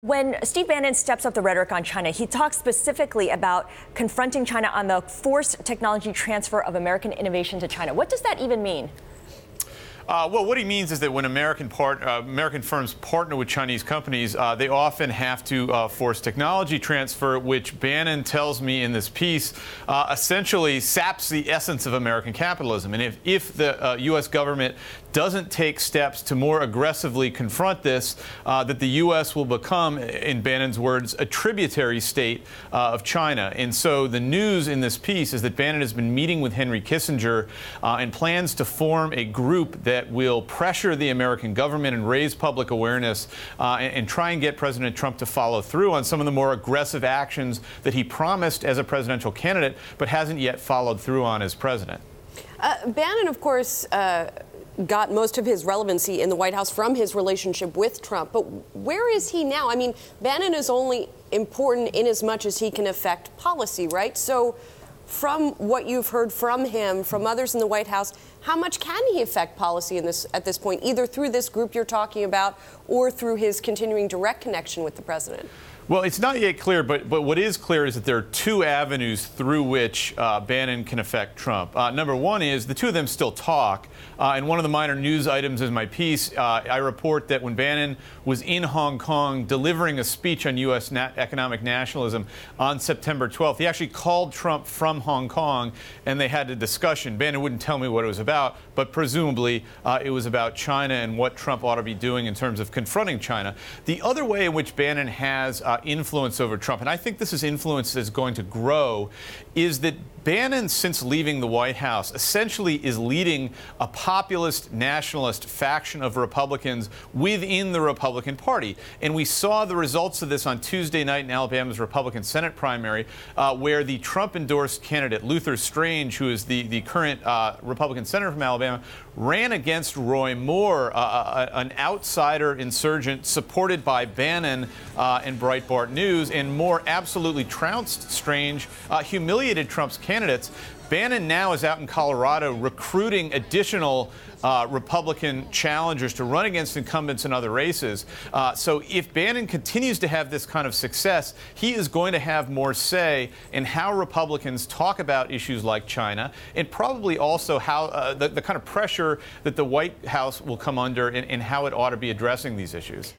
When Steve Bannon steps up the rhetoric on China, he talks specifically about confronting China on the forced technology transfer of American innovation to China. What does that even mean? Well, what he means is that when American firms partner with Chinese companies, they often have to force technology transfer, which Bannon tells me in this piece essentially saps the essence of American capitalism. And if the U.S. government doesn't take steps to more aggressively confront this, that the U.S. will become, in Bannon's words, a tributary state of China. And so the news in this piece is that Bannon has been meeting with Henry Kissinger and plans to form a group that will pressure the American government and raise public awareness and try and get President Trump to follow through on some of the more aggressive actions that he promised as a presidential candidate but hasn't yet followed through on as president. Bannon, of course, got most of his relevancy in the White House from his relationship with Trump. But where is he now? I mean, Bannon is only important in as much as he can affect policy, right? So from what you've heard from him, from others in the White House, how much can he affect policy at this point, either through this group you're talking about or through his continuing direct connection with the president? Well, it's not yet clear, but what is clear is that there are two avenues through which Bannon can affect Trump. Number one is the two of them still talk. And one of the minor news items in my piece, I report that when Bannon was in Hong Kong delivering a speech on U.S. economic nationalism on September 12th, he actually called Trump from Hong Kong, and they had a discussion. Bannon wouldn't tell me what it was about, but presumably it was about China and what Trump ought to be doing in terms of confronting China. The other way in which Bannon has influence over Trump, and I think this is influence that's going to grow, is that Bannon, since leaving the White House, essentially is leading a populist nationalist faction of Republicans within the Republican Party. And we saw the results of this on Tuesday night in Alabama's Republican Senate primary, where the Trump-endorsed candidate, Luther Strange, who is the current Republican senator from Alabama, ran against Roy Moore, an outsider insurgent supported by Bannon and Breitbart News, and Moore absolutely trounced Strange, humiliated Trump's candidates. Bannon now is out in Colorado recruiting additional Republican challengers to run against incumbents in other races. So if Bannon continues to have this kind of success, he is going to have more say in how Republicans talk about issues like China, and probably also how the kind of pressure that the White House will come under and how it ought to be addressing these issues.